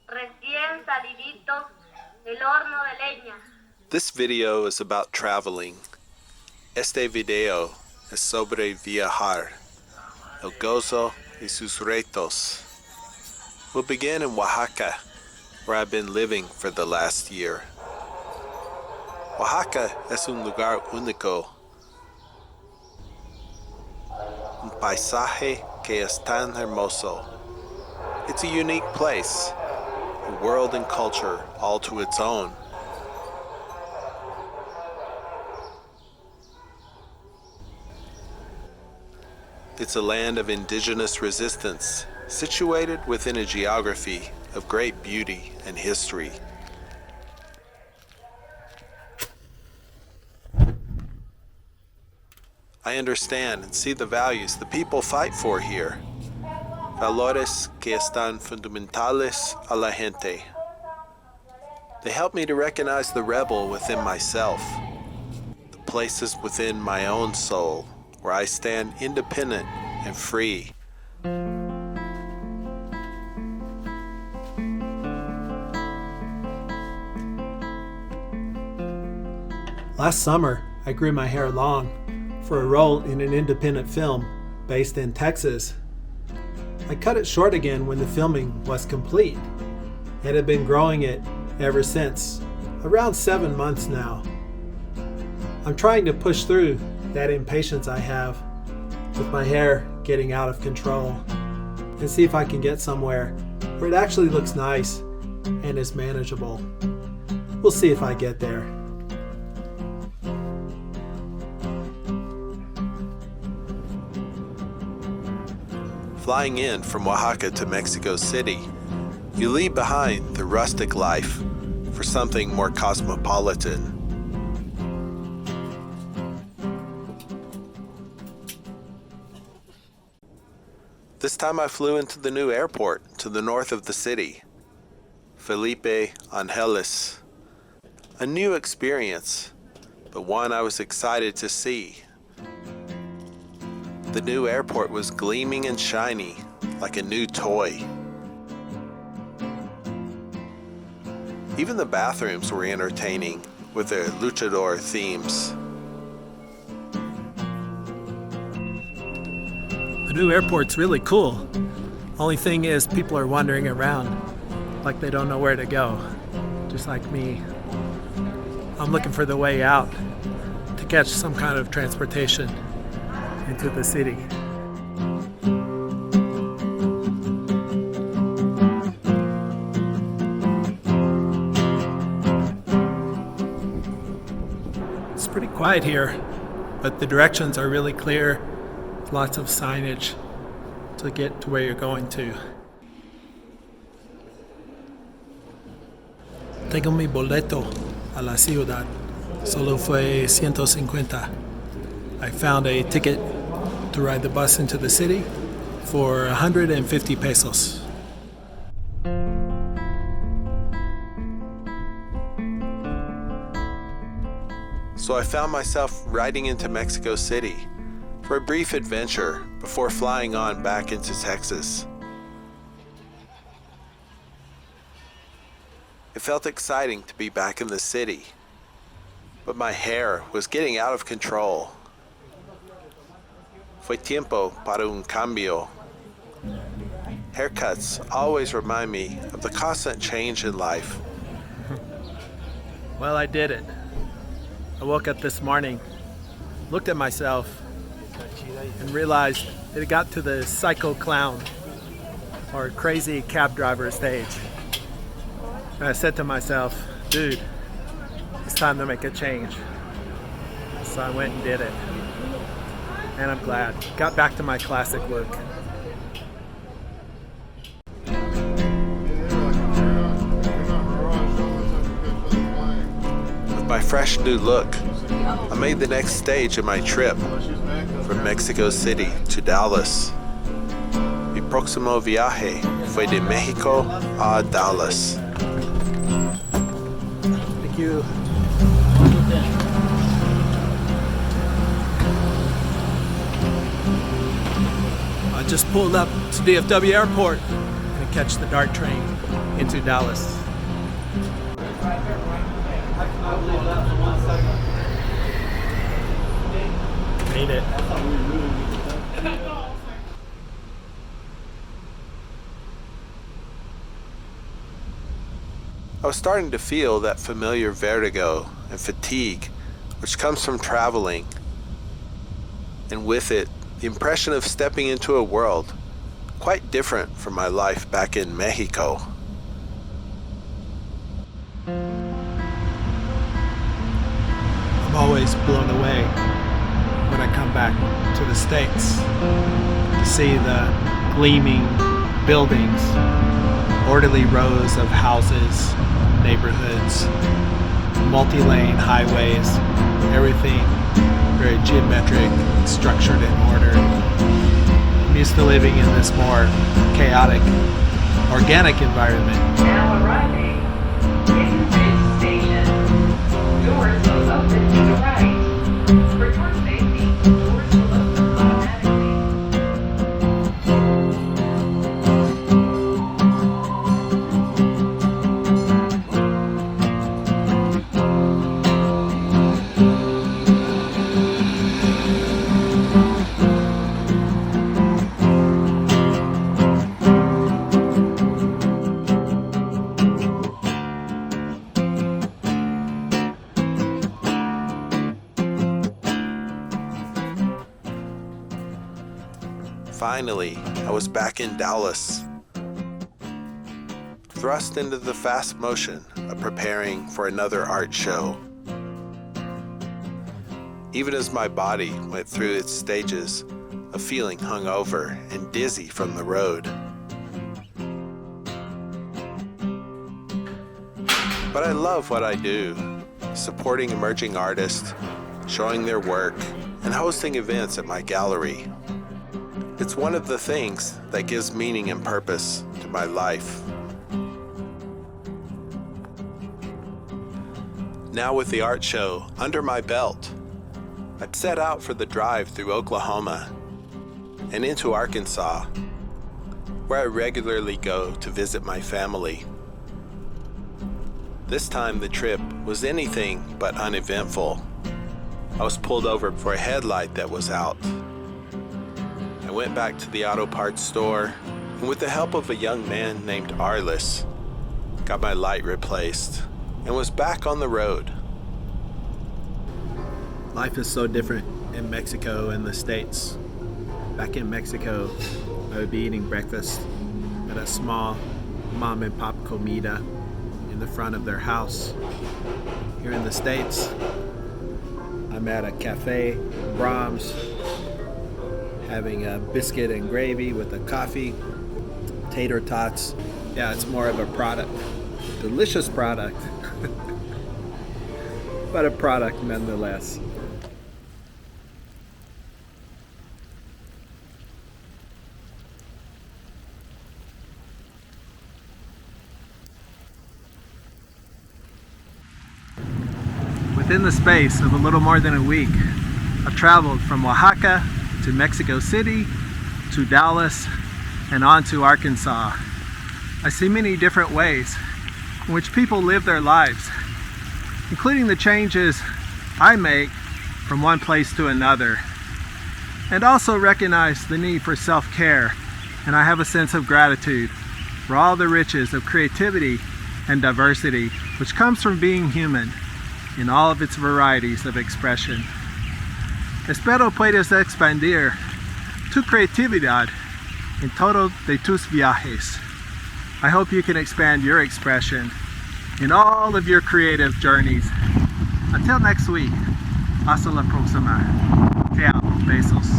recién saliditos del horno de leña. This video is about traveling. Este video es sobre viajar, el gozo y sus retos. We'll begin in Oaxaca, where I've been living for the last year. Oaxaca es un lugar único, un paisaje que es tan hermoso. It's a unique place, a world and culture all to its own. It's a land of indigenous resistance, situated within a geography of great beauty and history. I understand and see the values the people fight for here. Valores que están fundamentales a la gente. They help me to recognize the rebel within myself, the places within my own soul where I stand independent and free. Last summer, I grew my hair long for a role in an independent film based in Texas. I cut it short again when the filming was complete and have been growing it ever since, around 7 months now. I'm trying to push through that impatience I have with my hair getting out of control and see if I can get somewhere where it actually looks nice and is manageable. We'll see if I get there. Flying in from Oaxaca to Mexico City, you leave behind the rustic life for something more cosmopolitan. This time I flew into the new airport to the north of the city, Felipe Angeles. A new experience, but one I was excited to see. The new airport was gleaming and shiny, like a new toy. Even the bathrooms were entertaining, with their luchador themes. The new airport's really cool. Only thing is, people are wandering around like they don't know where to go, just like me. I'm looking for the way out to catch some kind of transportation into the city. It's pretty quiet here, but the directions are really clear. Lots of signage to get to where you're going to. Tengo mi boleto a la ciudad. Solo fue 150. I found a ticket to ride the bus into the city for 150 pesos. So I found myself riding into Mexico City for a brief adventure before flying on back into Texas. It felt exciting to be back in the city, but my hair was getting out of control. Fue tiempo para un cambio. Haircuts always remind me of the constant change in life. Well, I did it. I woke up this morning, looked at myself, and realized that it got to the psycho clown or crazy cab driver stage. And I said to myself, dude, it's time to make a change. So I went and did it. And I'm glad. Got back to my classic look. With my fresh new look, I made the next stage of my trip from Mexico City to Dallas. Mi próximo viaje fue de México a Dallas. Thank you. I just pulled up to DFW Airport and it catch the DART train into Dallas. Made it. I was starting to feel that familiar vertigo and fatigue which comes from traveling, and with it, the impression of stepping into a world quite different from my life back in Mexico. I'm always blown away when I come back to the States to see the gleaming buildings, orderly rows of houses, neighborhoods, multi-lane highways, everything very geometric, structured and ordered. I'm used to living in this more chaotic, organic environment. Now arriving in this station. Doors will open to the right. For your safety, doors will open automatically. Finally, I was back in Dallas, thrust into the fast motion of preparing for another art show. Even as my body went through its stages of feeling hungover and dizzy from the road. But I love what I do, supporting emerging artists, showing their work, and hosting events at my gallery. It's one of the things that gives meaning and purpose to my life. Now with the art show under my belt, I'd set out for the drive through Oklahoma and into Arkansas, where I regularly go to visit my family. This time the trip was anything but uneventful. I was pulled over for a headlight that was out. I went back to the auto parts store, and with the help of a young man named Arliss, got my light replaced and was back on the road. Life is so different in Mexico and the States. Back in Mexico, I would be eating breakfast at a small mom and pop comida in the front of their house. Here in the States, I'm at a cafe, Brahms, having a biscuit and gravy with a coffee, tater tots. Yeah, it's more of a product. Delicious product, but a product nonetheless. Within the space of a little more than a week, I've traveled from Oaxaca to Mexico City, to Dallas, and on to Arkansas. I see many different ways in which people live their lives, including the changes I make from one place to another, and also recognize the need for self-care, and I have a sense of gratitude for all the riches of creativity and diversity which comes from being human in all of its varieties of expression. Espero puedas expandir tu creatividad en todo de tus viajes. I hope you can expand your expression in all of your creative journeys. Until next week, hasta la próxima. Te amo. Besos.